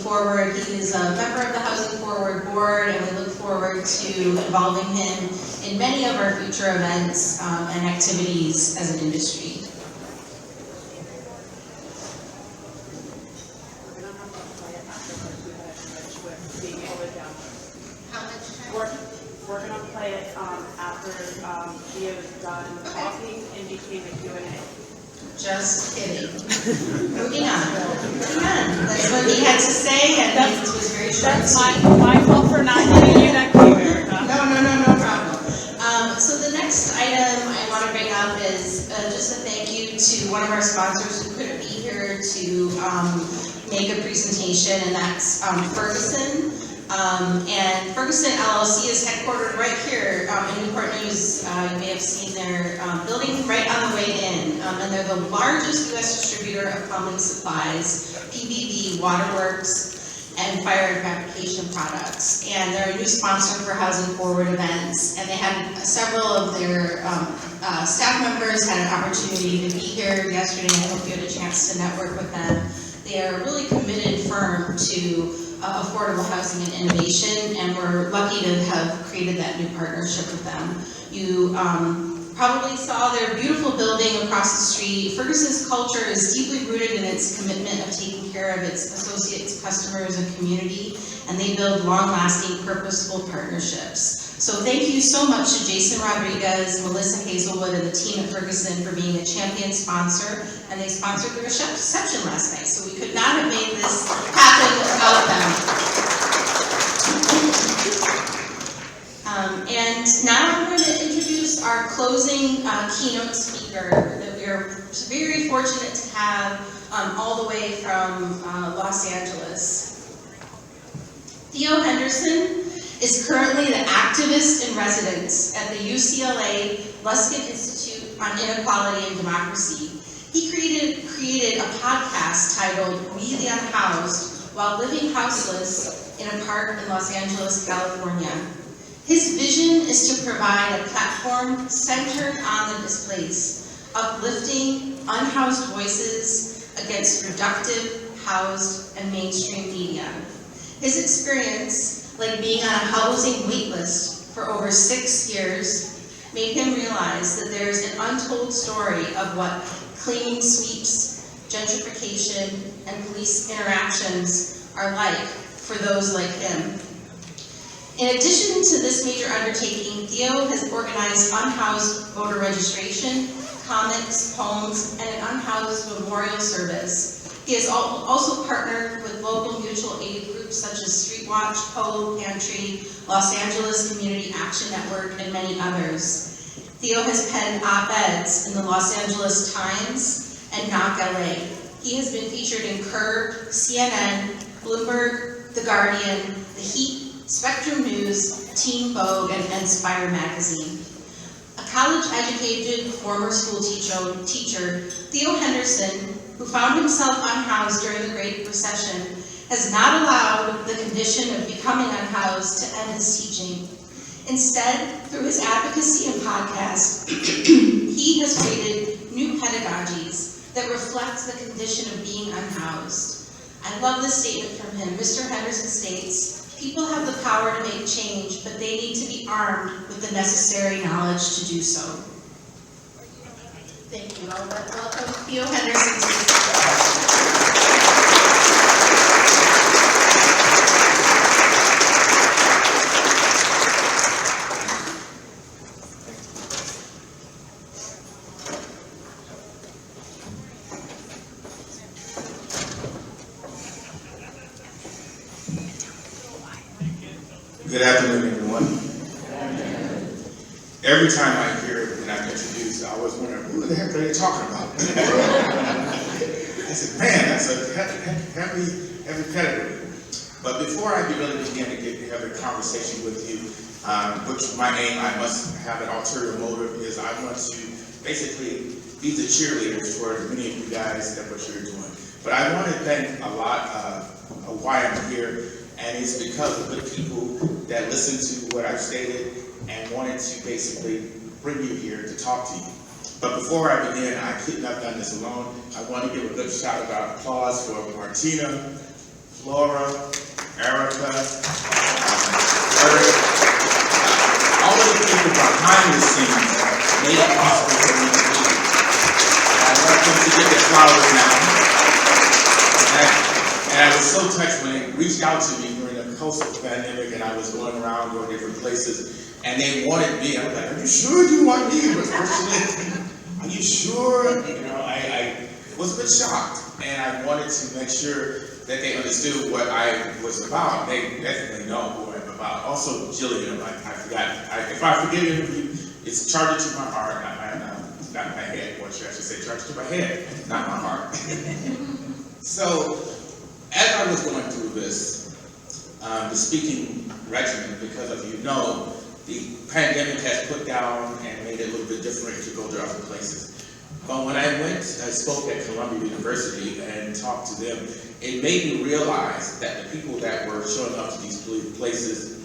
forward. He is a member of the Housing Forward Board, and we look forward to involving him in many of our future events and activities as an industry. We're going to play it after Theo's done talking and between the Q&A. Just kidding. Moving on. That's what he had to say, and it was very short. That's my fault for not giving you that cue, Erica. No problem. So the next item I want to bring up is just a thank you to one of our sponsors who couldn't be here to make a presentation, and that's Ferguson. And Ferguson LLC is headquartered right here in Newport News. You may have seen their building right on the way in. And they're the largest U.S. distributor of plumbing supplies, PVB, waterworks, and fire and fabrication products. And they're a new sponsor for Housing Forward events. And they had several of their staff members had an opportunity to be here yesterday. I hope you had a chance to network with them. They are a really committed firm to affordable housing and innovation, and we're lucky to have created that new partnership with them. You probably saw their beautiful building across the street. Ferguson's culture is deeply rooted in its commitment of taking care of its associates, customers, and community, and they build long-lasting, purposeful partnerships. So thank you so much to Jason Rodriguez, Melissa Hazelwood, and the team at Ferguson for being a champion sponsor, and they sponsored the reception last night, so we could not have made this happen without them. And now I'm going to introduce our closing keynote speaker that we are very fortunate to have all the way from Los Angeles. Theo Henderson is currently the activist in residence at the UCLA Luskin Institute on Inequality and Democracy. He created a podcast titled We the Unhoused while living houseless in a park in Los Angeles, California. His vision is to provide a platform centered on the displaced, uplifting unhoused voices against reductive, housed, and mainstream media. His experience, like being on a housing waitlist for over 6 years, made him realize that there's an untold story of what cleaning sweeps, gentrification, and police interactions are like for those like him. In addition to this major undertaking, Theo has organized unhoused voter registration, comics, poems, and an unhoused memorial service. He has also partnered with local mutual aid groups such as Street Watch, Code, Pantry, Los Angeles Community Action Network, and many others. Theo has penned op-eds in the Los Angeles Times and Knock LA. He has been featured in Curb, CNN, Bloomberg, The Guardian, The Heat, Spectrum News, Teen Vogue, and Inspire magazine. A college-educated former school teacher, Theo Henderson, who found himself unhoused during the Great Recession, has not allowed the condition of becoming unhoused to end his teaching. Instead, through his advocacy and podcast, he has created new pedagogies that reflect the condition of being unhoused. I love this statement from him. Mr. Henderson states, "People have the power to make change, but they need to be armed with the necessary knowledge to do so." Thank you. I'll welcome Theo Henderson to the stage. Good afternoon, everyone. Every time I hear it and I'm introduced, I always wonder, who the heck are they talking about? I said, man, that's a heavy pedigree. But before I really begin to have a conversation with you, which my aim, I must have an ulterior motive, is I want to basically be the cheerleaders for many of you guys and what you're doing. But I want to thank a lot of why I'm here. And it's because of the people that listened to what I've stated and wanted to basically bring you here to talk to you. But before I begin, I couldn't have done this alone. I want to give a good shout out applause for Martina, Flora, made it possible for me to be. I want them to get their flowers now. And I was so touched when they reached out to me during the coastal pandemic, and I was going around going different places, and they wanted me. I was like, "Are you sure you want me?" Are you sure? You know, I was a bit shocked, and I wanted to make sure that they understood what I was about. They definitely know who I'm about. Also, Jillian, I forgot. If I forget any of you, it's charged to my heart, not my head. Or should I should say, charged to my head, not my heart. So, as I was going through this, the speaking regimen, because as you know, the pandemic has put down and made it a little bit different to go to other places. But when I spoke at Columbia University and talked to them, it made me realize that the people that were showing up to these places,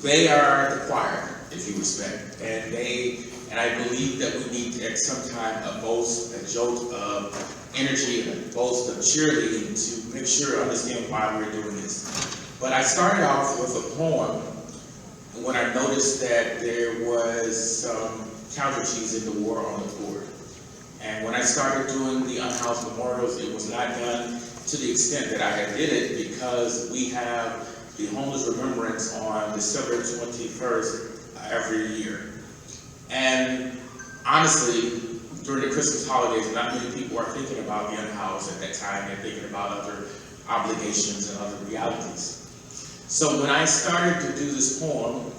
they are the choir, if you respect, and I believe that we need at some time a jolt of energy and a boast of cheerleading to make sure understand why we're doing this. But I started off with a poem when I noticed that there was some casualties in the war on the poor. And when I started doing the Unhoused memorials, it was not done to the extent that I had did it, because we have the Homeless Remembrance on December 21st every year. And honestly, during the Christmas holidays, not many people are thinking about the unhoused at that time. They're thinking about other obligations and other realities. So when I started to do this poem,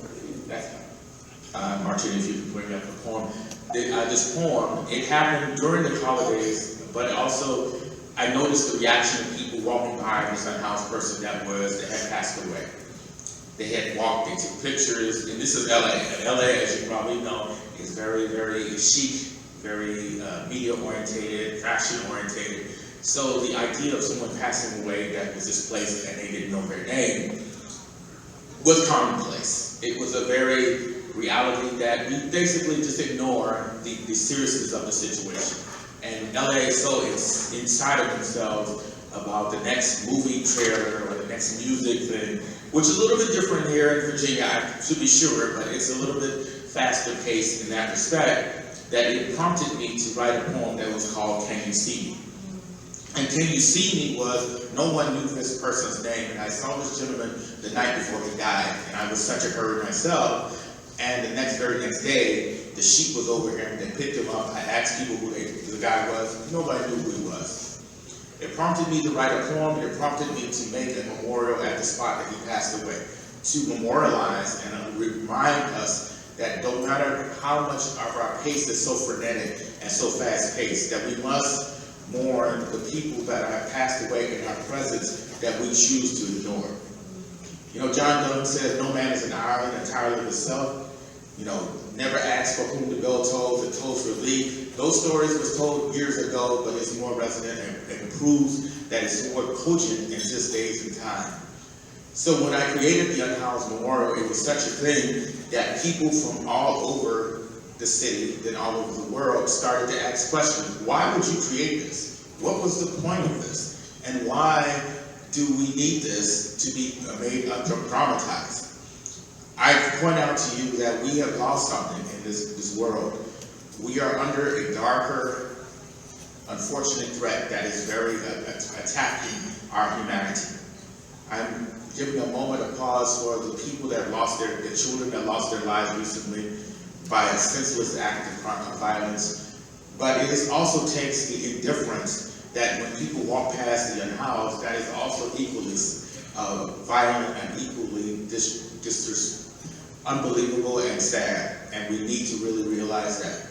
Martin, if you can bring up the poem, this poem, it happened during the holidays, but also I noticed the reaction of people walking by this unhoused person that had passed away. They had walked, they took pictures, and this is LA. And LA, as you probably know, is very, very chic, very media-orientated, fashion-orientated. So the idea of someone passing away that was displaced and they didn't know their name was commonplace. It was a very reality that we basically just ignore the seriousness of the situation. And LA is so inside of themselves about the next movie trailer or the next music thing, which is a little bit different here in Virginia, I should be sure, but it's a little bit faster paced in that respect, that it prompted me to write a poem that was called Can You See Me? And Can You See Me was, no one knew this person's name, and I saw this gentleman the night before he died, and I was such a hurry myself, and the very next day, the sheep was over him, they picked him up, I asked people who the guy was, nobody knew who he was. It prompted me to write a poem, it prompted me to make a memorial at the spot that he passed away, to memorialize and remind us that no matter how much of our pace is so frenetic and so fast-paced, that we must mourn the people that have passed away in our presence that we choose to ignore. You know, John Donne says, no man is an island entirely of himself. You know, never ask for whom the bell tolls, it tolls for thee. Those stories was told years ago, but it's more resonant and proves that it's more cogent in this days and time. So when I created the Unhoused Memorial, it was such a thing that people from all over the city, then all over the world, started to ask questions. Why would you create this? What was the point of this? And why do we need this to be made dramatized? I point out to you that we have lost something in this world. We are under a darker, unfortunate threat that is very attacking our humanity. I'm giving a moment of pause for the people that have lost the children that lost their lives recently by a senseless act of violence. But it also takes the indifference that when people walk past the unhoused, that is also equally violent and equally unbelievable and sad, and we need to really realize that.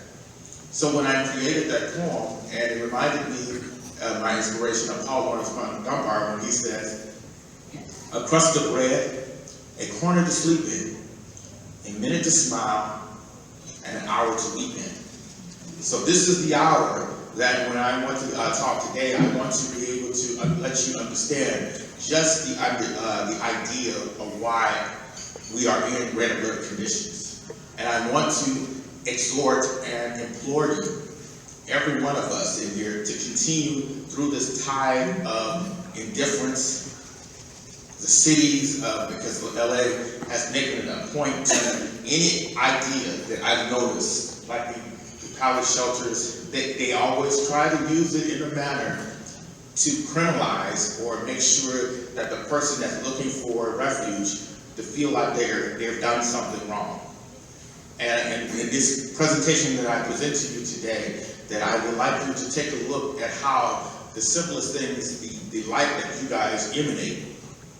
So when I created that poem, and it reminded me of my inspiration of Paul Laurence Dunbar when he says, a crust of bread, a corner to sleep in, a minute to smile, and an hour to weep in. So this is the hour that when I want to talk today, I want to be able to let you understand just the idea of why we are in red alert conditions. And I want to exhort and implore you, every one of us in here, to continue through this tide of indifference, the cities, because LA has making it a point to any idea that I've noticed, like the pallet shelters, they always try to use it in a manner to criminalize or make sure that the person that's looking for refuge to feel like they've done something wrong. And in this presentation that I present to you today, that I would like you to take a look at how the simplest things, the light that you guys emanate,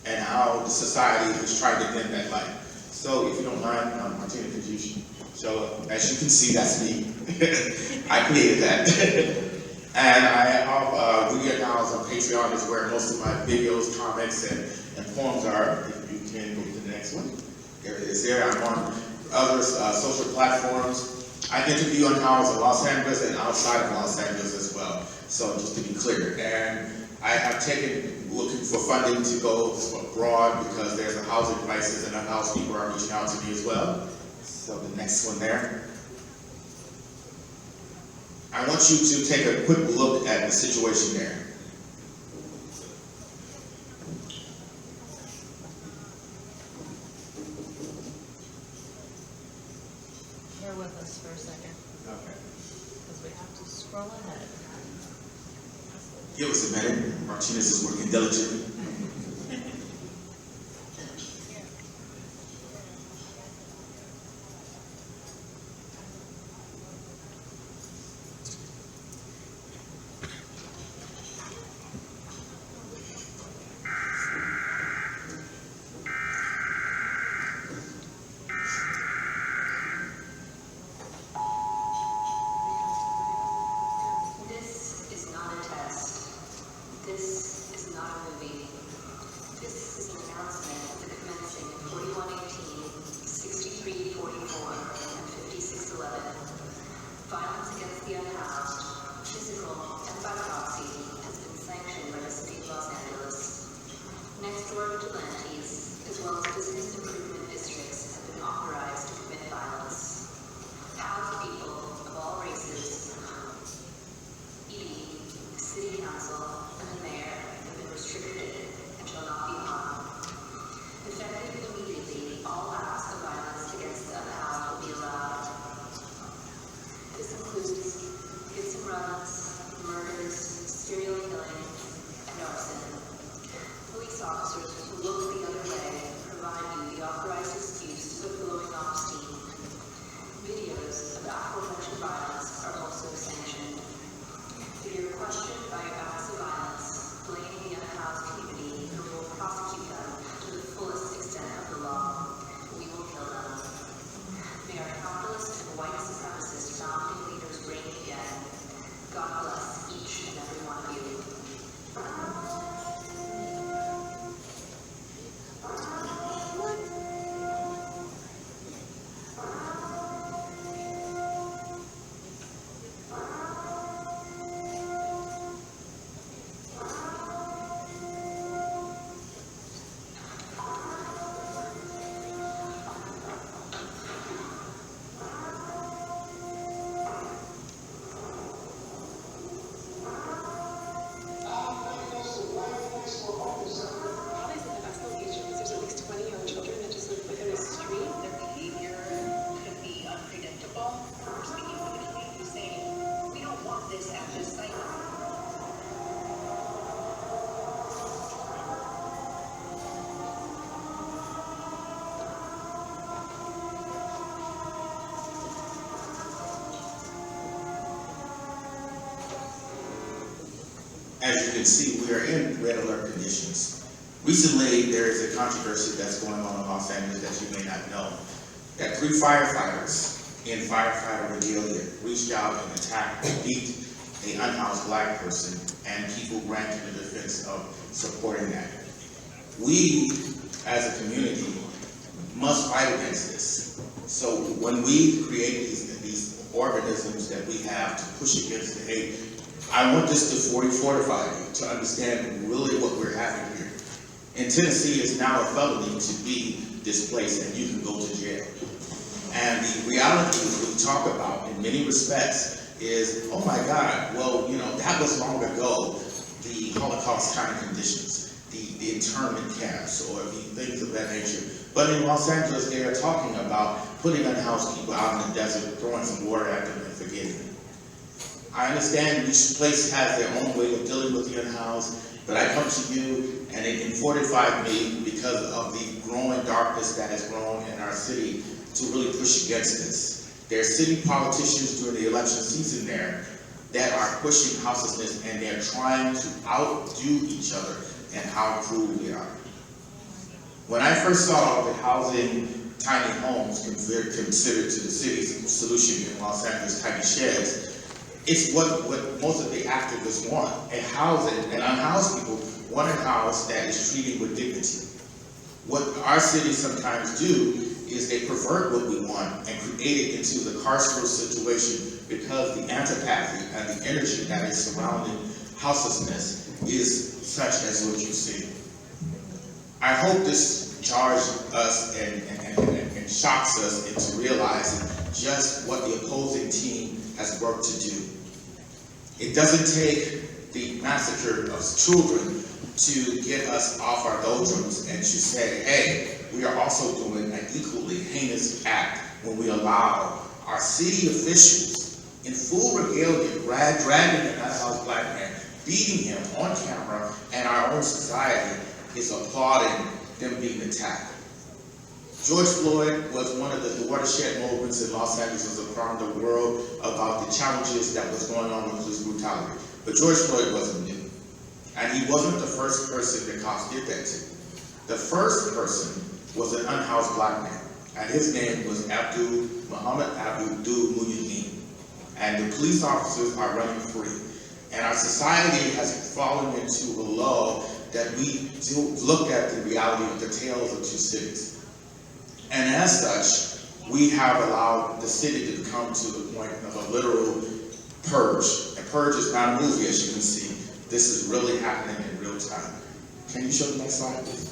and how the society is trying to dim that light. So if you don't mind, Martina, could you show up? As you can see, that's me. I created that. And I have Unhoused on Patreon is where most of my videos, comments, and poems are. If you can go to the next one. There it is there. I'm on other social platforms. I interview Unhoused in Los Angeles and outside of Los Angeles as well. So just to be clear. And I have looking for funding to go abroad because there's a housing crisis and unhoused people are reaching out to me as well. So the next one there. I want you to take a quick look at the situation there. Bear with us for a second. Okay. Because we have to scroll ahead. Give us a minute. Martinez is working diligently. Violence against the unhoused, physical and by proxy, has been sanctioned by the City of Los Angeles. Next door vigilantes, as well as business improvement districts, have been authorized to commit violence. Housed people of all races, ED, the City Council, and the Mayor have been restricted and shall not be harmed. Effective immediately, all acts of violence against the unhoused will be allowed. This includes hits and runs, murders, serial killing, and arson. Police officers who look the other way provide you the authorized excuse for blowing off steam. Videos of aforementioned violence are also sanctioned. If you're questioned by your acts of violence, blame the unhoused community and we will prosecute them to the fullest extent of the law. We will kill them. May our capitalist and white supremacist founding leaders reign again. God bless each and every one of you. As you can see, we are in red alert conditions. Recently, there is a controversy that's going on in Los Angeles that you may not know. That 3 firefighters in firefighter regalia reached out and attacked and beat an unhoused black person, and people ran to the defense of supporting that. We, as a community, must fight against this. So when we create these organisms that we have to push against the hate, I want this to fortify you to understand really what we're having here. In Tennessee, it's now a felony to be displaced and you can go to jail. And the reality we talk about in many respects is, oh my God, well, you know, that was long ago, the Holocaust kind of conditions. the internment camps or the things of that nature. But in Los Angeles, they are talking about putting unhoused people out in the desert, throwing some water at them and forgetting them. I understand each place has their own way of dealing with the unhoused, but I come to you and it fortified me because of the growing darkness that has grown in our city to really push against this. There are city politicians during the election season there that are pushing houselessness, and they're trying to outdo each other and how cruel we are. When I first saw the housing tiny homes considered to the city's solution in Los Angeles, tiny sheds, it's what most of the activists want. And unhoused people want a house that is treated with dignity. What our cities sometimes do is they pervert what we want and create it into the carceral situation because the antipathy and the energy that is surrounding houselessness is such as what you see. I hope this charges us and shocks us into realizing just what the opposing team has worked to do. It doesn't take the massacre of children to get us off our doldrums and to say, hey, we are also doing an equally heinous act when we allow our city officials in full regalia, dragging an unhoused black man, beating him on camera, and our own society is applauding them being attacked. George Floyd was one of the watershed moments in Los Angeles around the world about the challenges that was going on with police brutality. But George Floyd wasn't new. And he wasn't the first person that cops did that to. The first person was an unhoused black man, and his name was Muhammad Abdul Mujahideen. And the police officers are running free. And our society has fallen into a lull that we look at the reality of the tales of two cities. And as such, we have allowed the city to come to the point of a literal purge. And purge is not a movie, as you can see. This is really happening in real time. Can you show the next slide, please?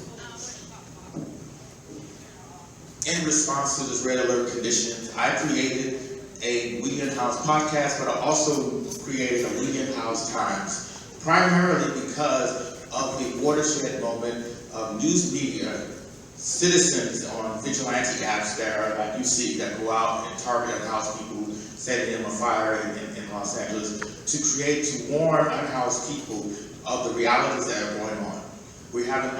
In response to this red alert conditions, I created a We Unhoused podcast, but I also created a We Unhoused Times, primarily because of the watershed moment of news media, citizens on vigilante apps that are like you see that go out and target unhoused people, setting them on fire in Los Angeles, to warn unhoused people of the realities that are going on. We're having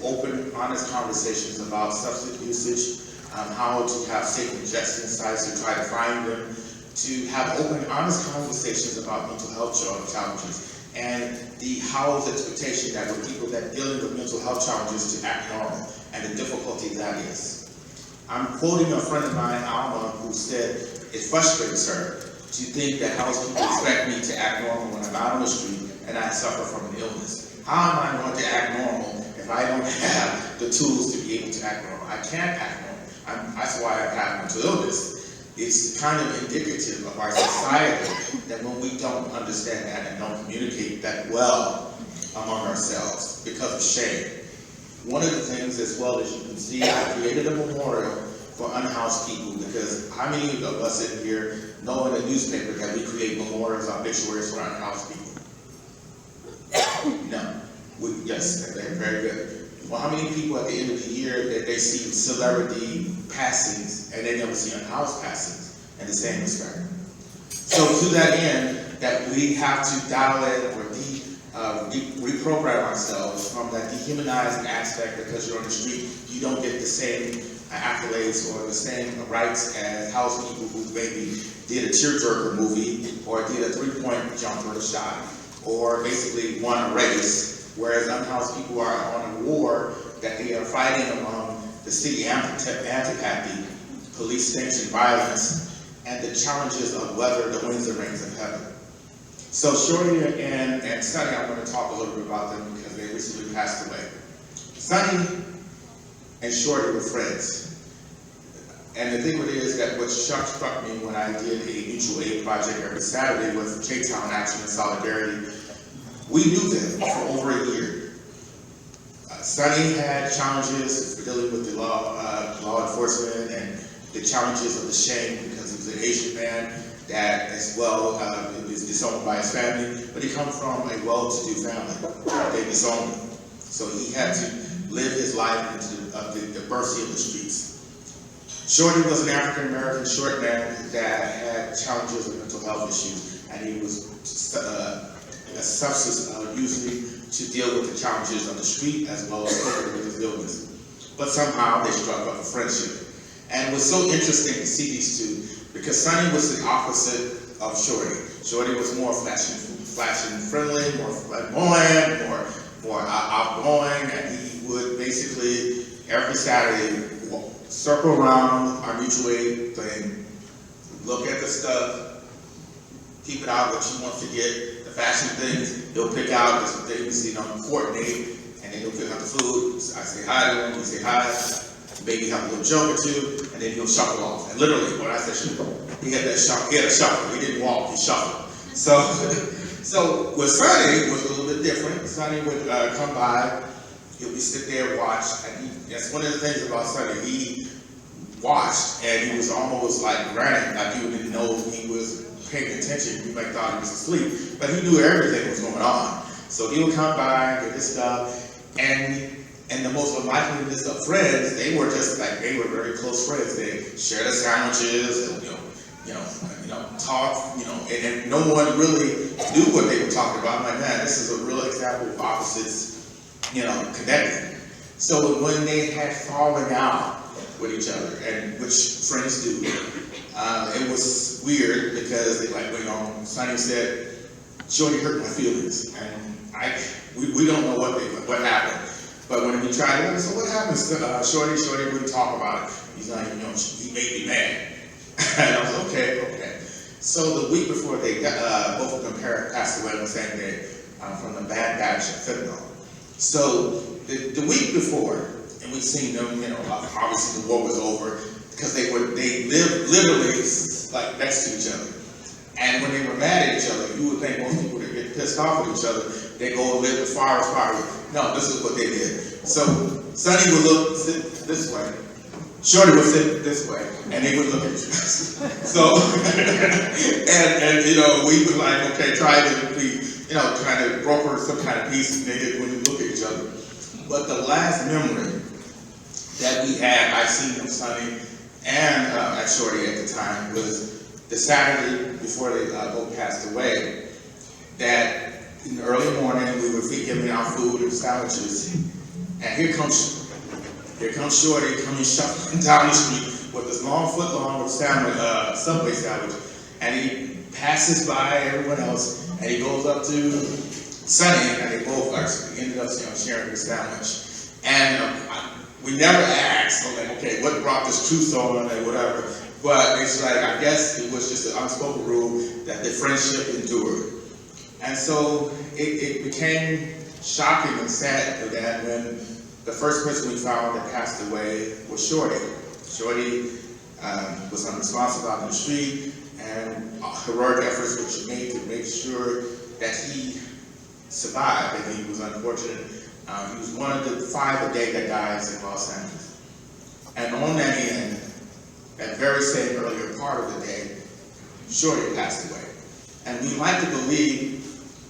open, honest conversations about substance usage, how to have safe injection sites to try to find them, to have open, honest conversations about mental health challenges, and the housed expectation that with people that dealing with mental health challenges to act normal, and the difficulty that is. I'm quoting a friend of mine, Alma, who said it frustrates her to think that housed people expect me to act normal when I'm out on the street and I suffer from an illness. How am I going to act normal if I don't have the tools to be able to act normal? I can't act normal. That's why I have mental illness. It's kind of indicative of our society that when we don't understand that and don't communicate that well among ourselves because of shame. One of the things, as well as you can see, I created a memorial for unhoused people because how many of us in here know in the newspaper that we create memorials, obituaries for unhoused people? No. Yes, very good. Well, how many people at the end of the year that they see celebrity passings and they never see unhoused passings in the same respect? So to that end, that we have to dial in or reprogram ourselves from that dehumanizing aspect because you're on the street, you don't get the same accolades or the same rights as housed people who maybe did a tearjerker movie or did a three-point jump or a shot or basically won a race, whereas unhoused people are on a war that they are fighting among the city antipathy, police sanctioned violence, and the challenges of whether the winds and rains of heaven. So Shorty and Sonny, I want to talk a little bit about them because they recently passed away. Sonny and Shorty were friends. And the thing with it is that what struck me when I did a mutual aid project every Saturday with K-Town Action and Solidarity, we knew them for over a year. Sonny had challenges for dealing with the law enforcement and the challenges of the shame because he was an Asian man that as well is disowned by his family, but he comes from a well-to-do family. They disowned him. So he had to live his life into the mercy of the streets. Shorty was an African American short man that had challenges with mental health issues, and he was a substance user to deal with the challenges on the street as well as coping with his illness. But somehow they struck up a friendship. And it was so interesting to see these two because Sonny was the opposite of Shorty. Shorty was more flashing friendly, more flamboyant, more outgoing, and he would basically every Saturday circle around our mutual aid thing, look at the stuff, keep it out what you want to get, the fashion things, he'll pick out the things, coordinate, and then he'll pick out the food. I say hi to him, he say hi, maybe have a little joke or two, and then he'll shuffle off. And literally, when I say shuffle, he had a shuffle, he didn't walk, he shuffled. So with Sonny, it was a little bit different. Sonny would come by, he'll be sit there and watch, and that's one of the things about Sonny. He watched, and he was almost like granted, like you didn't know he was paying attention. You might thought he was asleep, but he knew everything was going on. So he would come by, get his stuff, and the most unlikeliness of friends, they were very close friends. They shared their sandwiches, and talk, and no one really knew what they were talking about. I'm like, man, this is a real example of opposites, connecting. So when they had fallen out with each other, and which friends do, it was weird because Sonny said, Shorty hurt my feelings, and we don't know what happened. But when we tried it, so what happened? Shorty wouldn't talk about it. He's like, he made me mad. And I was okay. So the week before they got, both of them passed away on the same day from the bad batch of fentanyl. So the week before, and we'd seen them, obviously the war was over because they lived literally like next to each other. And when they were mad at each other, you would think most people that get pissed off at each other, they go and live as far as far. No, this is what they did. So Sonny would sit this way. Shorty would sit this way, and they would look at each other. So, and we were like, okay, trying to broker some kind of peace, and they did when you look at each other. But the last memory that we had, I seen from Sonny and at Shorty at the time, was the Saturday before they both passed away, that in the early morning we would feed him our food and sandwiches, and here comes Shorty coming shuffling down the street with this foot-long Subway sandwich, and he passes by everyone else, and he goes up to Sonny, and they both actually ended up sharing the sandwich. And we never asked, okay, what brought this truce on and whatever, but it's like, I guess it was just an unspoken rule that the friendship endured. And so it became shocking and sad that when the first person we found that passed away was Shorty. Shorty was unresponsive out in the street, and heroic efforts which made to make sure that he survived, and he was unfortunate. He was one of the 5 a day that dies in Los Angeles. And on that end, that very same earlier part of the day, Shorty passed away. And we like to believe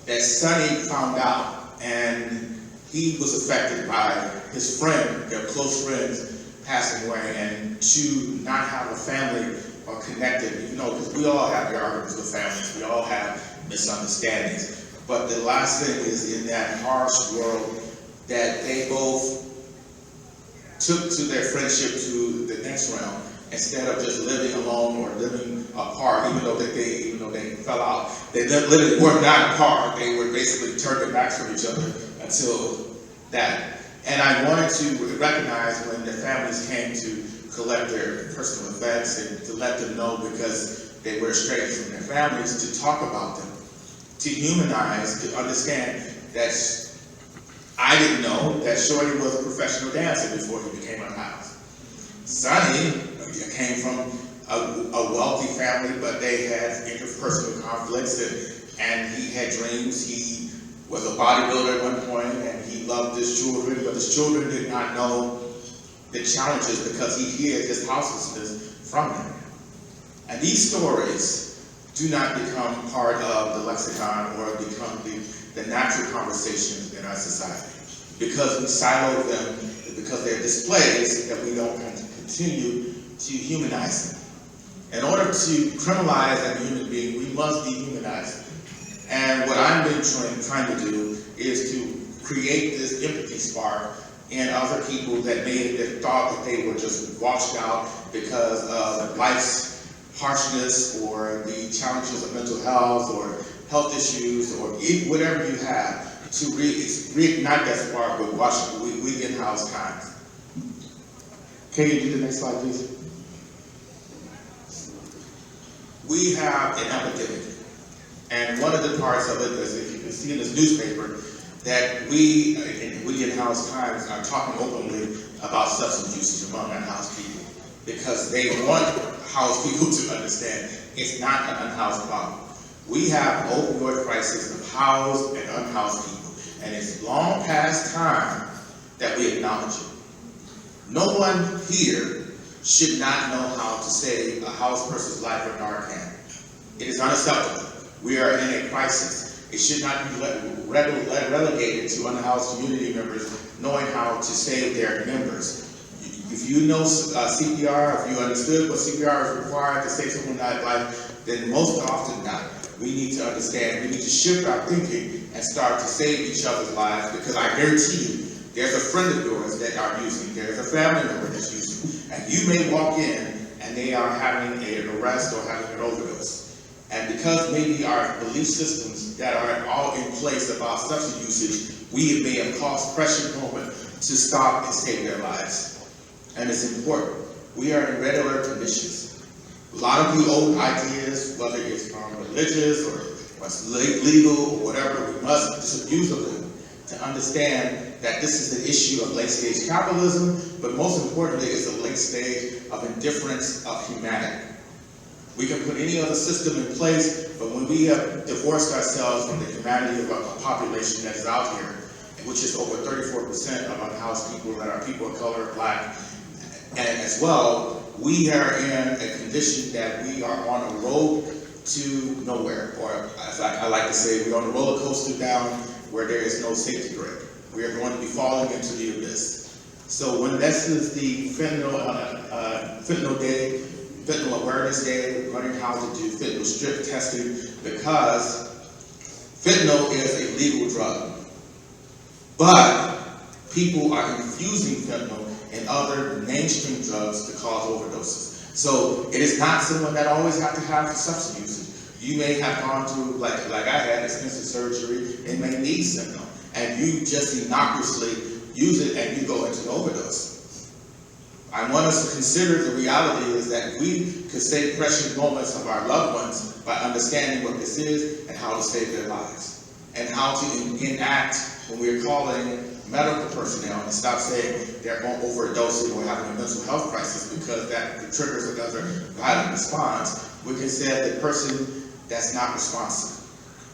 that Sonny found out, and he was affected by his friend, their close friends, passing away, and to not have a family or connected, because we all have arguments with families, we all have misunderstandings. But the last thing is, in that harsh world, that they both took to their friendship to the next realm, instead of just living alone or living apart, even though they fell out. They literally were not apart. They were basically turned their backs from each other until that. And I wanted to recognize when the families came to collect their personal effects and to let them know, because they were estranged from their families, to talk about them, to humanize, to understand that I didn't know that Shorty was a professional dancer before he became unhoused. Sonny came from a wealthy family, but they had interpersonal conflicts, and he had dreams. He was a bodybuilder at one point, and he loved his children, but his children did not know the challenges because he hid his houselessness from them. And these stories do not become part of the lexicon or become the natural conversations in our society. because we silo them, because they're displays, that we don't continue to humanize them. In order to criminalize a human being, we must dehumanize them. And what I've been trying to do is to create this empathy spark in other people that may have thought that they were just washed out because of life's harshness or the challenges of mental health or health issues or whatever you have, to reignite that spark with we in-house kind. Can you do the next slide, please? We have an epidemic, and one of the parts of it is, if you can see in this newspaper, that we in-house Times are talking openly about substance usage among unhoused people, because they want housed people to understand it's not an unhoused problem. We have an opioid crisis of housed and unhoused people, and it's long past time that we acknowledge it. No one here should not know how to save a housed person's life with Narcan. It is unacceptable. We are in a crisis. It should not be relegated to unhoused community members knowing how to save their members. If you know CPR, if you understood what CPR is required to save someone's life, then most often not. We need to understand, we need to shift our thinking and start to save each other's lives, because I guarantee you, there's a friend of yours that are using, there's a family member that's using, and you may walk in and they are having an arrest or having an overdose. And because maybe our belief systems that are all in place about substance usage, we may have caused pressure moment to stop and save their lives. And it's important. We are in red alert conditions. A lot of the old ideas, whether it's from religious or what's legal or whatever, we must disabuse of them to understand that this is an issue of late-stage capitalism, but most importantly, it's a late stage of indifference of humanity. We can put any other system in place, but when we have divorced ourselves from the humanity of a population that is out here, which is over 34% of unhoused people that are people of color, Black, and as well, we are in a condition that we are on a road to nowhere, or as I like to say, we're on a roller coaster down where there is no safety brake. We are going to be falling into the abyss. So when this is the fentanyl day, fentanyl awareness day, learning how to do fentanyl strip testing, because fentanyl is a legal drug. But people are infusing fentanyl and other mainstream drugs to cause overdoses. So it is not someone that always have to have substance usage. You may have gone through, like I had, extensive surgery and may need fentanyl, and you just innocuously use it and you go into an overdose. I want us to consider the reality is that we could save precious moments of our loved ones by understanding what this is and how to save their lives, and how to enact when we're calling medical personnel and stop saying they're overdosing or having a mental health crisis, because that triggers another violent response. We can say the person that's not responsive.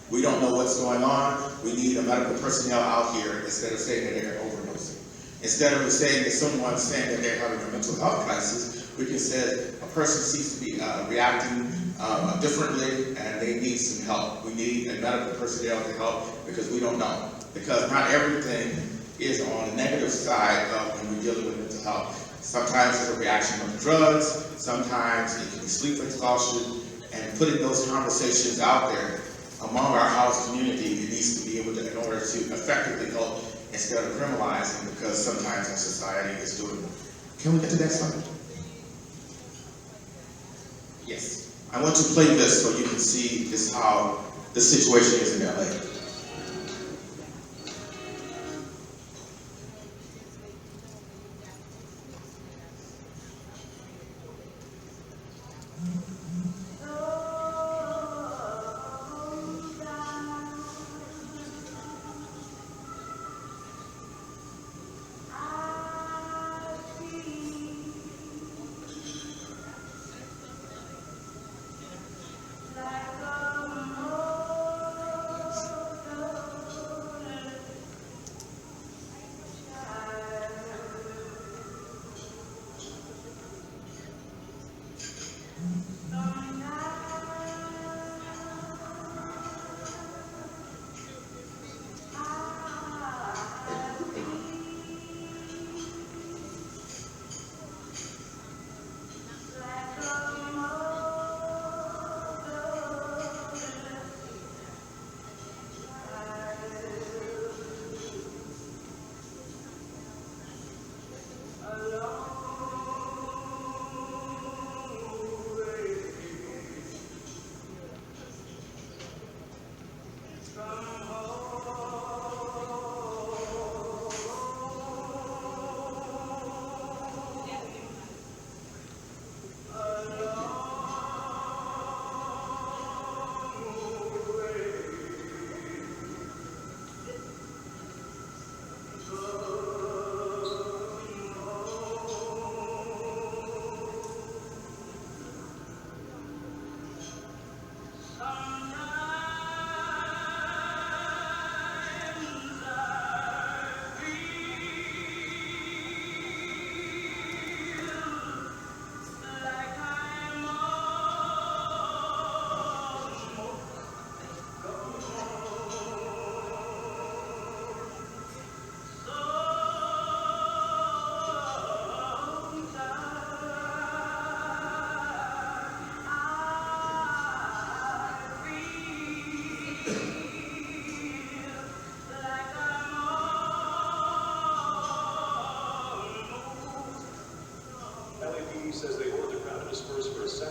We don't know what's going on. We need a medical personnel out here instead of saying that they're overdosing. Instead of saying that someone's saying that they're having a mental health crisis, we can say a person seems to be reacting differently and they need some help. We need a medical personnel to help, because we don't know. Because not everything is on the negative side of when we're dealing with mental health. Sometimes it's a reaction of drugs, sometimes it can be sleep exhaustion, and putting those conversations out there among our house community, it needs to be able to, in order to effectively help instead of criminalizing, because sometimes our society is doing it. Can we get to that slide? Yes. I want to play this so you can see this how the situation is in LA.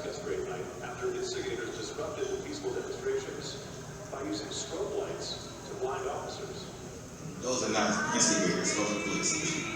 second straight night after instigators disrupted peaceful demonstrations by using strobe lights to blind officers. Those are not instigators, those are police.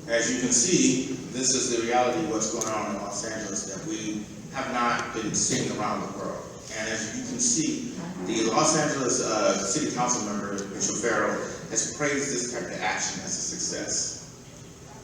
As you can see, this is the reality of what's going on in Los Angeles that we have not been seeing around the world. And as you can see, the Los Angeles City Council member, Mitchell Farrell, has praised this type of action as a success.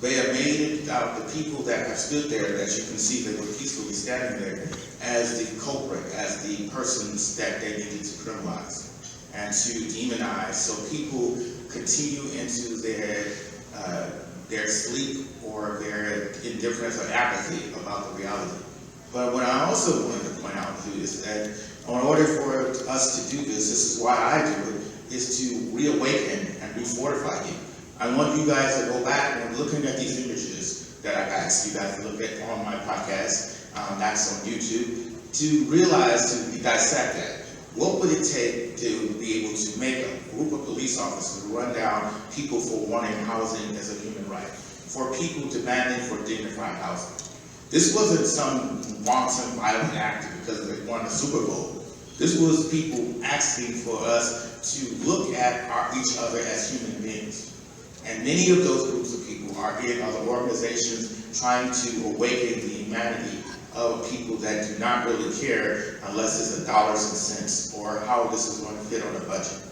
They have made the people that have stood there, that you can see that were peacefully standing there, as the culprit, as the persons that they needed to criminalize and to demonize, so people continue into their sleep or their indifference or apathy about the reality. But what I also wanted to point out too is that in order for us to do this is why I do it, is to reawaken and refortify you. I want you guys to go back and looking at these images that I've asked you guys to look at on my podcast, that's on YouTube, to realize, to dissect that. What would it take to be able to make a group of police officers run down people for wanting housing as a human right, for people demanding for dignified housing? This wasn't some wanton violent act because they won the Super Bowl. This was people asking for us to look at each other as human beings. And many of those groups of people are in other organizations trying to awaken the humanity of people that do not really care unless it's dollars and cents or how this is going to fit on a budget.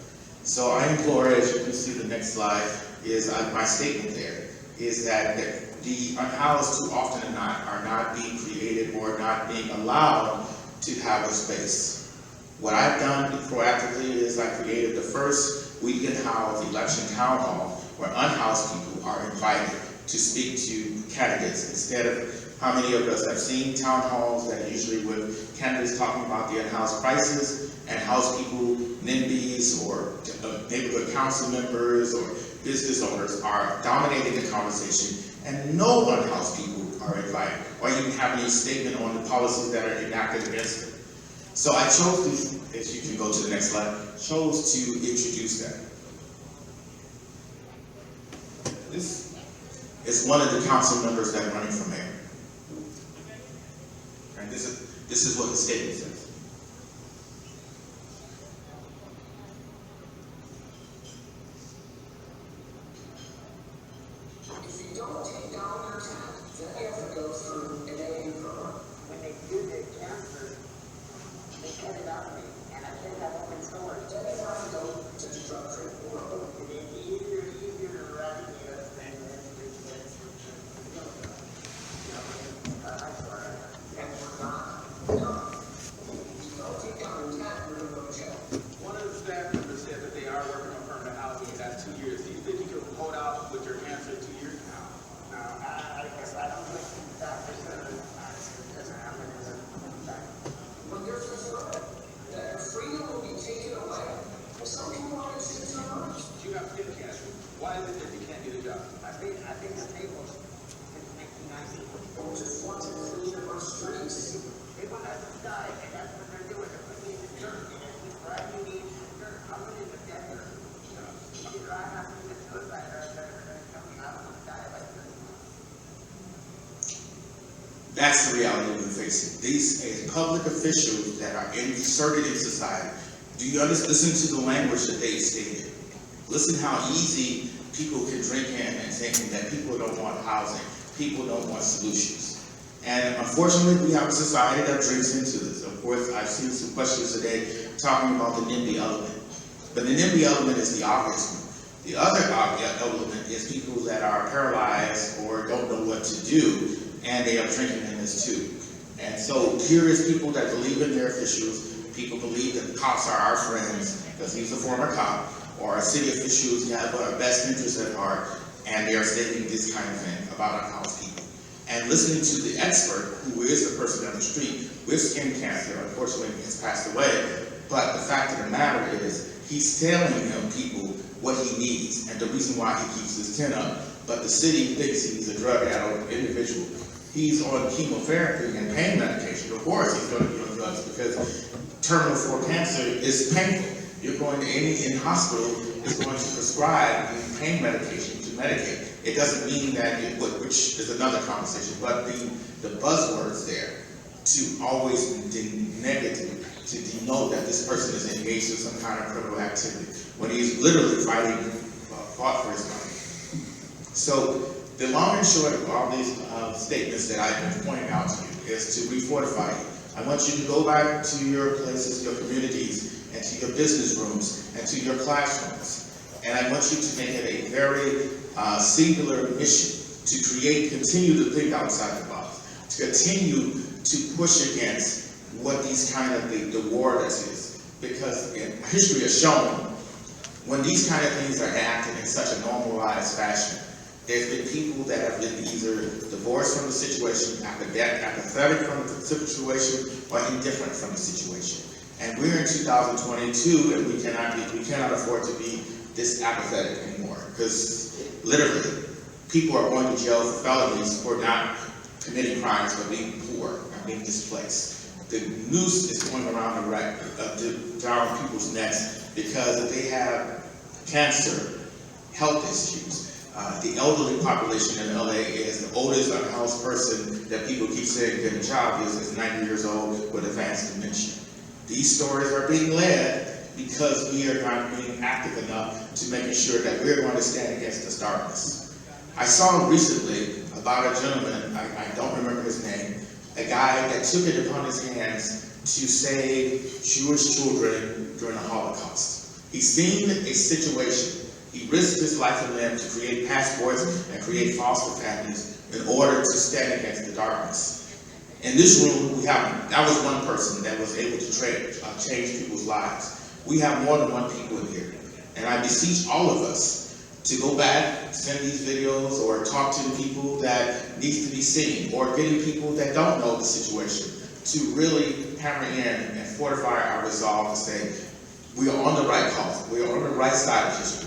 So I implore, as you can see the next slide, is my statement there, is that the unhoused too often than not are not being created or not being allowed to have a space. What I've done proactively is I created the first Weekend House election town hall where unhoused people are invited to speak to candidates. Instead of how many of us have seen town halls that usually with candidates talking about the unhoused crisis, and house people, NIMBYs or neighborhood council members or business owners are dominating the conversation, and no unhoused people are invited, or even have any statement on the policies that are enacted against it. So I chose to, if you can go to the next slide, chose to introduce that. This is one of the council members that are running for mayor. And this is what the statement says. If you don't take down your tent, then you have to go through an AA program. When they do the cancer, they cut it out of me, and I can't have open stores. Then you have to go to the drug treatment world. It's easier to eradicate us than it is to get I'm sorry. And we're not. No. If you don't take down your tent, you're going to go to jail. One of the staff members said that they are working on permanent housing. That's 2 years. Do you think you can hold out with your answer 2 years? No, I guess I don't listen to that because I'm going to back. When there's a threat that your freedom will be taken away, well, some people want to choose to not. You have to get a cancer. Why is it that you can't get a That's the reality we're facing. These as public officials that are inserted in society, do you listen to the language that they stated? Listen how easy people can drink in and thinking that people don't want housing, people don't want solutions. And unfortunately, we have a society that drinks into this. Of course, I've seen some questions today talking about the NIMBY element. But the NIMBY element is the obvious one. The other element is people that are paralyzed or don't know what to do, and they are drinking in this too. And so here is people that believe in their officials. People believe that the cops are our friends because he's a former cop, or our city officials have our best interests at heart, and they are stating this kind of thing about unhoused people. And listening to the expert, who is the person on the street with skin cancer, unfortunately has passed away, but the fact of the matter is, he's telling people what he needs and the reason why he keeps his tent up. But the city thinks he's a drug-addled individual. He's on chemotherapy and pain medication. Of course he's going to be on drugs because terminal 4 cancer is painful. You're going to any hospital is going to prescribe pain medication to medicate. It doesn't mean that, which is another conversation, but the buzzwords there to always negative, to denote that this person is engaged in some kind of criminal activity, when he's literally fought for his life. So the long and short of all these statements that I've been pointing out to you is to refortify you. I want you to go back to your places, your communities, and to your business rooms, and to your classrooms. And I want you to make it a very singular mission to continue to think outside the box, to continue to push against what these kind of the war that is. Because history has shown when these kind of things are acted in such a normalized fashion, there's been people that have been either divorced from the situation, apathetic from the situation, or indifferent from the situation. And we're in 2022, and we cannot afford to be this apathetic anymore. Because literally, people are going to jail for felonies for not committing crimes, but being poor and being displaced. The noose is going around down people's necks because they have cancer, health issues. The elderly population in LA is the oldest unhoused person that people keep saying that a child is 90 years old with advanced dementia. These stories are being led because we are not being active enough to making sure that we're going to stand against this darkness. I saw recently about a gentleman, I don't remember his name, a guy that took it upon his hands to save Jewish children during the Holocaust. He seen a situation. He risked his life and limb to create passports and create foster families in order to stand against the darkness. In this room, that was one person that was able to change people's lives. We have more than one people in here. And I beseech all of us to go back, send these videos, or talk to the people that needs to be seen, or getting people that don't know the situation to really hammer in and fortify our resolve to say, we are on the right cause. We are on the right side of history.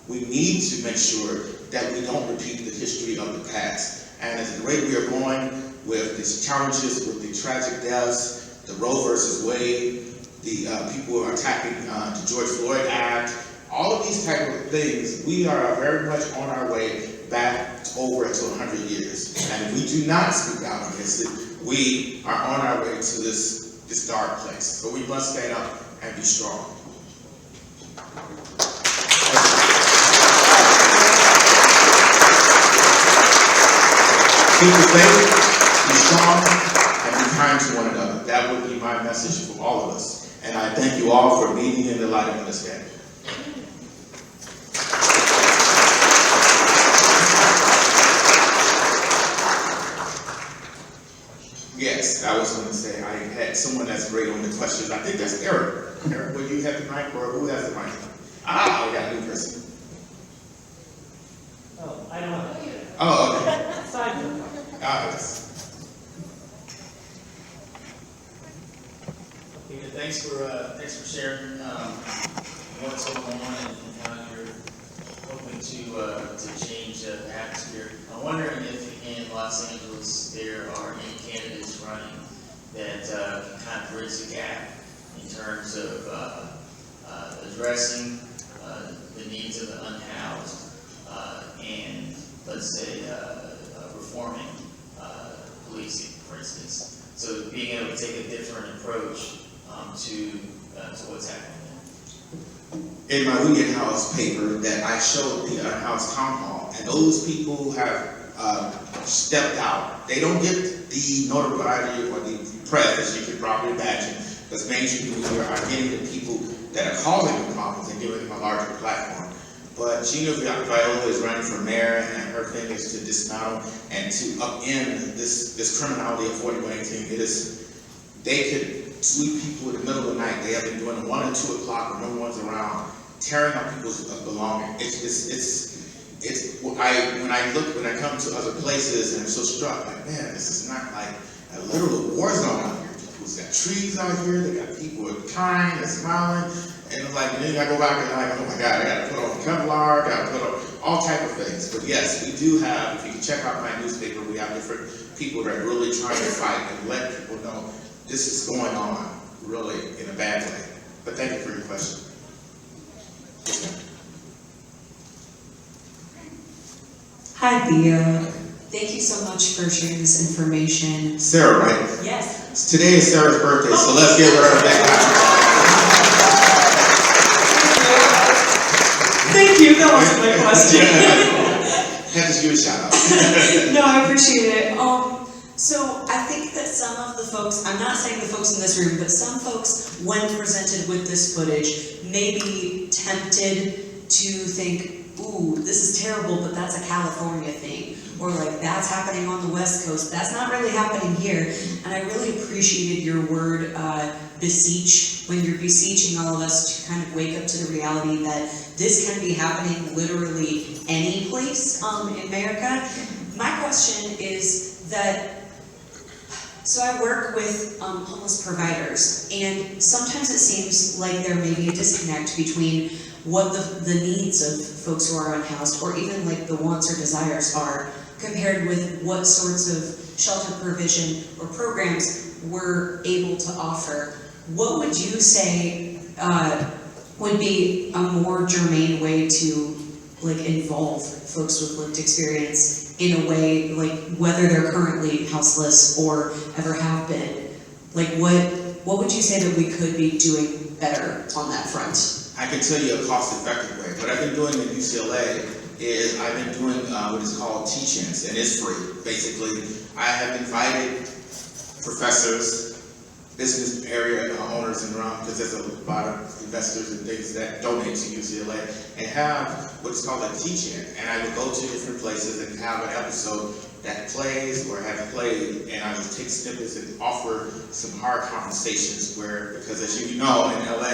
We need to make sure that we don't repeat the history of the past. And as the rate we are going with these challenges, with the tragic deaths, the Roe versus Wade, the people who are attacking the George Floyd Act, all of these type of things, we are very much on our way back over to 100 years. And if we do not speak out against it, we are on our way to this dark place. So we must stand up and be strong. Keep the faith, be strong, and be kind to one another. That would be my message for all of us. And I thank you all for meeting in the light of understanding. Yes, I was going to say, I had someone that's great on the questions. I think that's Eric. Eric, will you have the mic, or who has the mic? Ah, we got a new person. Oh, I don't know. Oh, okay. Yes. Okay, thanks for sharing what's going on and how you're hoping to change the atmosphere. I'm wondering if in Los Angeles there are any candidates running that can kind of bridge the gap in terms of addressing the needs of the unhoused and, let's say, reforming policing. for instance. So being able to take a different approach to what's happening there. In my Weekend House paper that I showed the Unhoused town hall, and those people who have stepped out, they don't get the notoriety or the press, as you could probably imagine, because mainstream media are getting the people that are causing the problems and giving them a larger platform. But Gina Viola is running for mayor, and her thing is to dismantle and to upend this criminality of 4118. They could sweep people in the middle of the night. They have been doing it 1 and 2 o'clock when no one's around, tearing up people's belongings. When I come to other places and I'm so struck, like, man, this is not like a literal war zone out here. People's got trees out here, they got people kind, they're smiling, and it's like, then I go back and I'm like, oh my God, I gotta put on Kevlar, gotta put on all type of things. But yes, we do have, if you can check out my newspaper, we have different people that are really trying to fight and let people know this is going on, really, in a bad way. But thank you for your question. Yes, ma'am. Hi, Theo. Thank you so much for sharing this information. Sarah, right? Yes. Today is Sarah's birthday, so let's give her a big clap. Thank you. That wasn't my question. Had to give you a shout out. No, I appreciate it. So I think that some of the folks, I'm not saying the folks in this room, but some folks, when presented with this footage, may be tempted to think, ooh, this is terrible, but that's a California thing. Or like, that's happening on the West Coast. That's not really happening here. And I really appreciated your word, beseech, when you're beseeching all of us to kind of wake up to the reality that this can be happening literally any place in America. My question is that, so I work with homeless providers, and sometimes it seems like there may be a disconnect between what the needs of folks who are unhoused, or even like the wants or desires are, compared with what sorts of shelter provision or programs we're able to offer. What would you say would be a more germane way to like involve folks with lived experience in a way, like whether they're currently houseless or ever have been? Like what would you say that we could be doing better on that front? I can tell you a cost-effective way. What I've been doing at UCLA is I've been doing what is called teach-ins, and it's free. Basically, I have invited professors, business area owners and around, because there's a lot of investors and things that donate to UCLA, and have what's called a teach-in. And I would go to different places and have an episode that plays or have played, and I would take snippets and offer some hard conversations where, because as you know, in LA,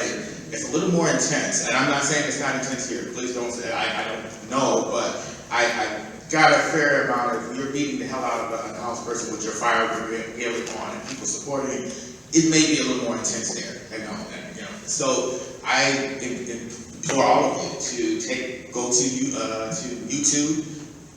it's a little more intense. And I'm not saying it's not intense here. Please don't say, I don't know, but I got a fair amount of, you're beating the hell out of a house person with your fire brigade on and people supporting, it may be a little more intense there, you know. So I implore all of you to go to YouTube,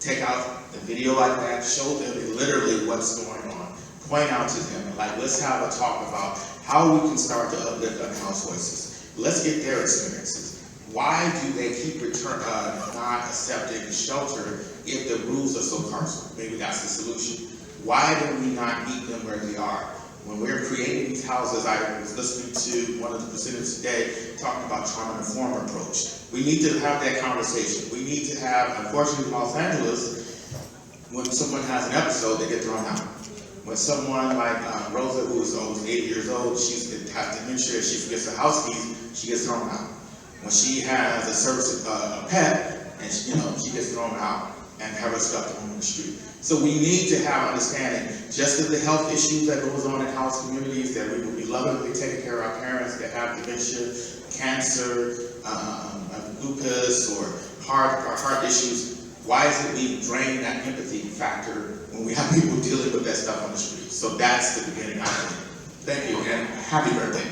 take out a video like that, show them literally what's going on, point out to them, like, let's have a talk about how we can start to uplift unhoused voices. Let's get their experiences. Why do they keep not accepting shelter if the rules are so carceral? Maybe that's the solution. Why do we not meet them where they are? When we're creating these houses, I was listening to one of the presenters today talking about trauma-informed approach. We need to have that conversation. We need to have, unfortunately in Los Angeles, when someone has an episode, they get thrown out. When someone like Rosa, who is almost 80 years old, she has dementia, she forgets her house keys, she gets thrown out. When she has a pet, and she gets thrown out and have her stuff on the street. So we need to have understanding, just as the health issues that goes on in house communities, that we will be lovingly taking care of our parents that have dementia, cancer, lupus, or heart issues. Why is it we drain that empathy factor when we have people dealing with that stuff on the street? So that's the beginning, I think. Thank you, and happy birthday.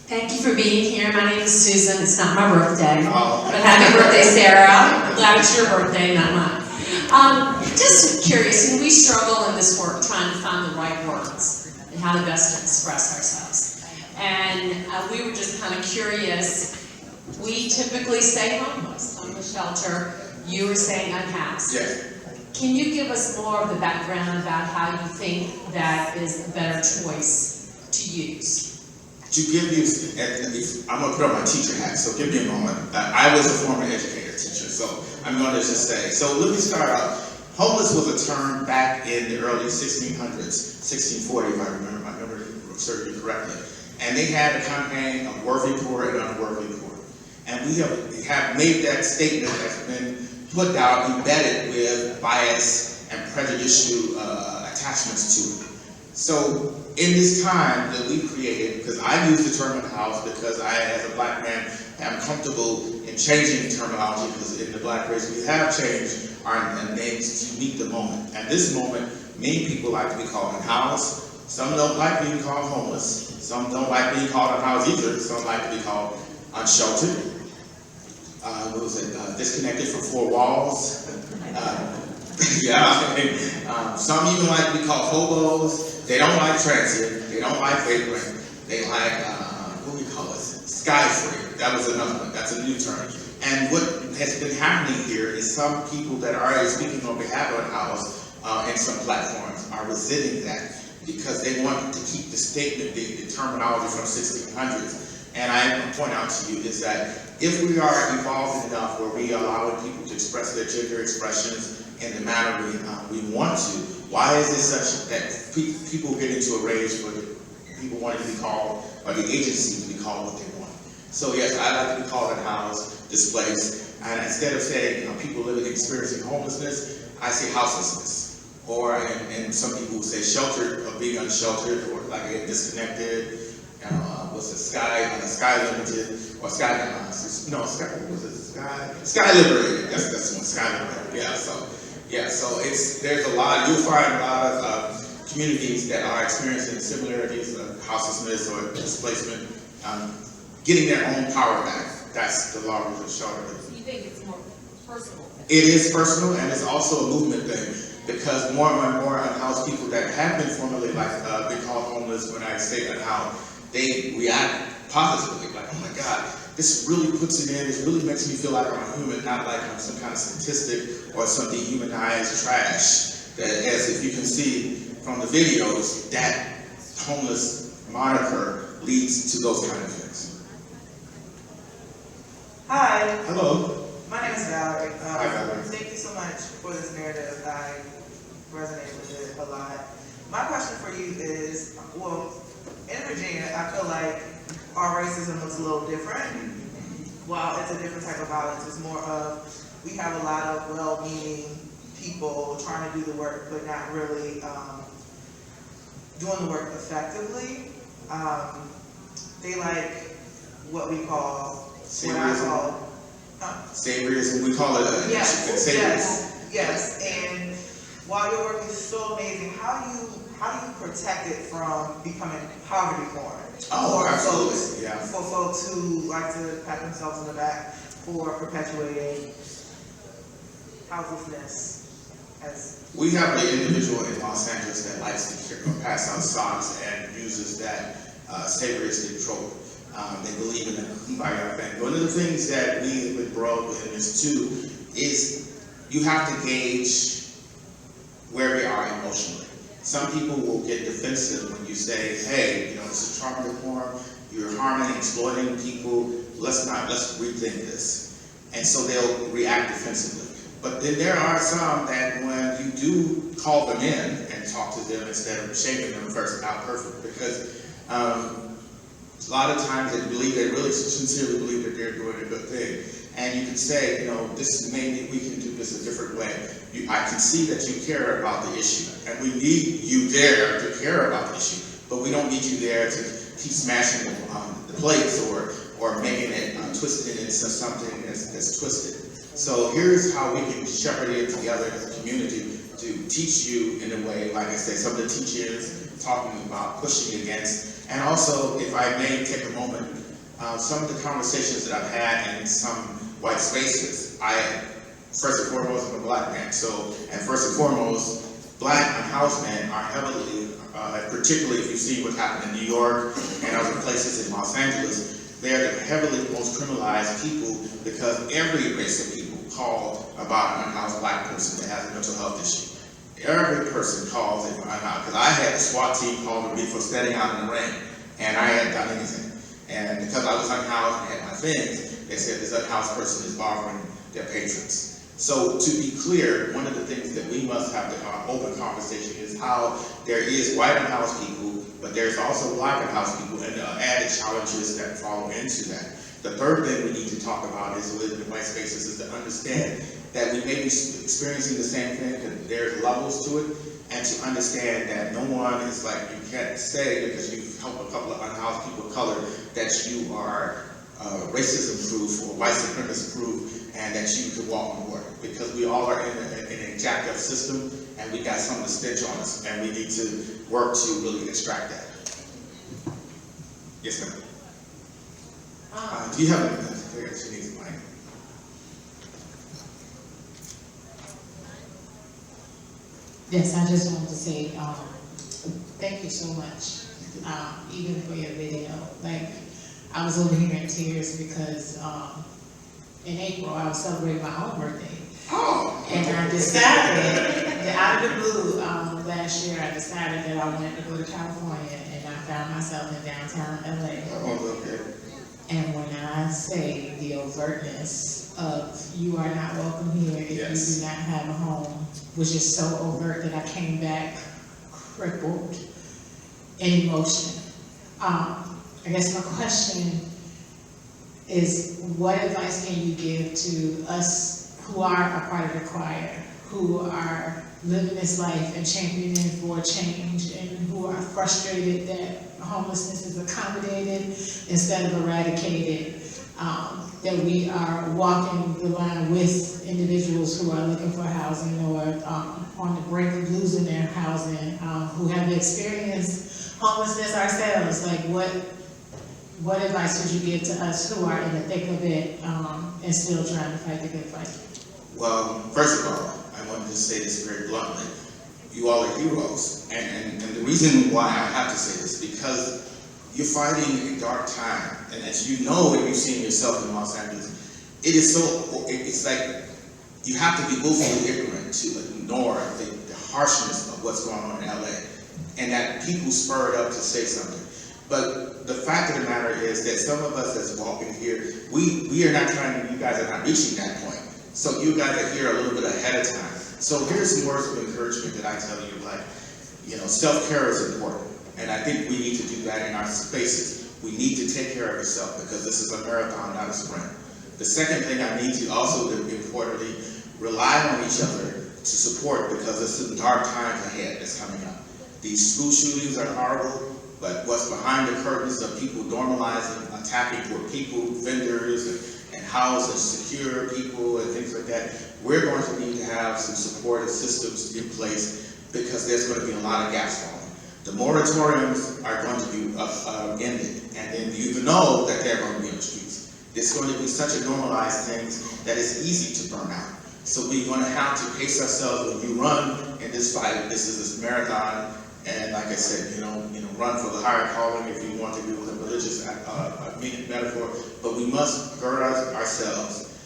Thank you for being here. My name is Susan. It's not my birthday. But happy birthday, Sarah. I'm glad it's your birthday, not mine. Just curious, when we struggle in this work trying to find the right words and how to best express ourselves. And we were just kind of curious. We typically say homeless shelter, You were saying unhoused. Yes. Can you give us more of the background about how you think that is a better choice to use? To give you, I'm going to put on my teacher hat, so give me a moment. I was a former educator teacher, so I'm going to just say. So let me start out. Homeless was a term back in the early 1600s, 1640, if I remember my memory serves me correctly. And they had a campaign of worthy poor and unworthy poor. And we have made that statement that's been put out, embedded with bias and prejudicial attachments to it. So in this time that we created, because I use the term unhoused because I, as a black man, am comfortable in changing terminology because in the black race we have changed our names to meet the moment. At this moment, many people like to be called unhoused. Some don't like being called homeless. Some don't like being called unhoused either. Some like to be called unsheltered. Disconnected from four walls. Some even like to be called hobos. They don't like transient. They don't like vagrant. They like, what do we call it? Sky free. That was another one. That's a new term. And what has been happening here is some people that are already speaking on behalf of Unhoused in some platforms are resenting that because they want to keep the statement, the terminology from 1600s. And I want to point out to you is that if we are evolving enough where we are allowing people to express their gender expressions in the manner we want to, why is it such that people get into a rage for people wanting to be called, or the agency to be called what they want? So yes, I like to be called unhoused, displaced, and instead of saying people living experiencing homelessness, I say houselessness. Or and some people will say sheltered, or being unsheltered, or like disconnected. Sky limited, or sky liberated. That's one, sky liberated. So there's a lot. You'll find a lot of communities that are experiencing similarities of houselessness or displacement, getting their own power back. That's the law of the shelter. So you think it's more personal? It is personal, and it's also a movement thing. Because more and more unhoused people that have been formerly been called homeless, when I say unhoused, they react positively, like, oh my God, this really puts it in, this really makes me feel like I'm a human, not like I'm some kind of statistic or some dehumanized trash. That, as if you can see from the videos, that homeless moniker leads to those kind of things. Hi. Hello. My name is Valerie. Hi, Valerie. Thank you so much for this narrative. I resonate with it a lot. My question for you is, well, in Virginia, I feel like our racism looks a little different. While it's a different type of violence, it's more of, we have a lot of well-meaning people trying to do the work, but not really doing the work effectively. They like what we call, Saviorism, we call it Yes. And while your work is so amazing, how do you protect it from becoming poverty porn? Oh, absolutely. Yeah. For folks who like to pat themselves on the back for perpetuating houselessness. We have an individual in Los Angeles that likes to pass out socks and uses that savioristic trope. They believe in the kumbaya thing. One of the things that we have been brought up in this too is you have to gauge where we are emotionally. Some people will get defensive when you say, hey, this is trauma reform, you're harming, exploiting people, let's rethink this. And so they'll react defensively. But then there are some that when you do call them in and talk to them instead of shaming them first out perfect, because a lot of times they really sincerely believe that they're doing a good thing. And you can say, maybe we can do this a different way. I can see that you care about the issue, and we need you there to care about the issue, but we don't need you there to keep smashing the plates or making it twisted into something that's twisted. So here's how we can shepherd it together as a community to teach you in a way, like I said, some of the teachings talking about pushing against, and also, if I may take a moment, some of the conversations that I've had in some white spaces, first and foremost, I'm a black man, and first and foremost, black unhoused men are heavily, particularly if you see what happened in New York and other places in Los Angeles, they're the heavily most criminalized people because every race of people call about an unhoused black person that has a mental health issue. Every person calls it unhoused, because I had the SWAT team call me for standing out in the rain, and I hadn't done anything. And because I was unhoused and had my things, they said this unhoused person is bothering their patrons. So to be clear, one of the things that we must have the open conversation is how there is white unhoused people, but there's also black unhoused people, and the added challenges that follow into that. The third thing we need to talk about is living in white spaces is to understand that we may be experiencing the same thing, because there's levels to it, and to understand that no one is like, you can't say because you help a couple of unhoused people of color that you are racism proof or white supremacist proof, and that you can walk on water, because we all are in a jacked up system, and we got something to stitch on us, and we need to work to really extract that. Yes, ma'am. Do you have any? She needs a mic. Yes, I just wanted to say thank you so much, even for your video. Like, I was over here in tears because in April I was celebrating my own birthday. Oh. And I decided that out of the blue, last year I decided that I wanted to go to California, and I found myself in downtown LA. Oh, okay. And when I say the overtness of you are not welcome here if Yes. you do not have a home, was just so overt that I came back crippled in emotion. I guess my question is, what advice can you give to us who are a part of the choir, who are living this life and championing for change, and who are frustrated that homelessness is accommodated instead of eradicated, that we are walking the line with individuals who are looking for housing or on the brink of losing their housing, who have experienced homelessness ourselves? Like, what advice would you give to us who are in the thick of it and still trying to fight the good fight? Well, first of all, I wanted to say this very bluntly. You all are heroes. And the reason why I have to say this, because you're fighting a dark time. And as you know, if you've seen yourself in Los Angeles, it is so, it's like you have to be willfully ignorant to ignore the harshness of what's going on in LA. And that people spurred up to say something. But the fact of the matter is that some of us that's walking here, we are not trying to, you guys are not reaching that point. So you guys are here a little bit ahead of time. So here's some words of encouragement that I tell you, like, you know, self-care is important. And I think we need to do that in our spaces. We need to take care of ourselves, because this is a marathon, not a sprint. The second thing I need to also, importantly, rely on each other to support, because there's some dark times ahead that's coming up. These school shootings are horrible, but what's behind the curtains of people normalizing, attacking poor people, vendors, and house and secure people and things like that, we're going to need to have some supportive systems in place, because there's going to be a lot of gaps falling. The moratoriums are going to be ended, and then you know that they're going to be in the streets. It's going to be such a normalized thing that it's easy to burn out. So we're going to have to pace ourselves when you run in this fight. This is this marathon, and like I said, you know, run for the higher calling if you want to do the religious metaphor. But we must gird ourselves,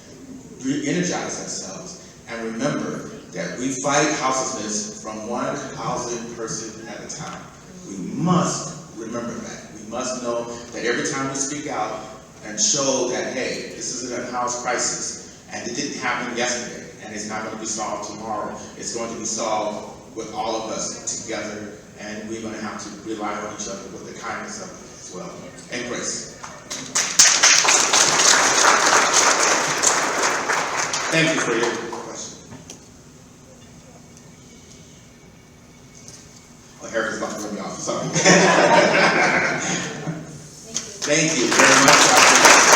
re-energize ourselves, and remember that we fight houselessness from one housing person at a time. We must remember that. We must know that every time we speak out and show that, hey, this is an unhoused crisis, and it didn't happen yesterday, and it's not going to be solved tomorrow. It's going to be solved with all of us together, and we're going to have to rely on each other with the kindness of it as well, and grace. Thank you for your question. Oh, Erica's about to run me off, sorry. Thank you very much.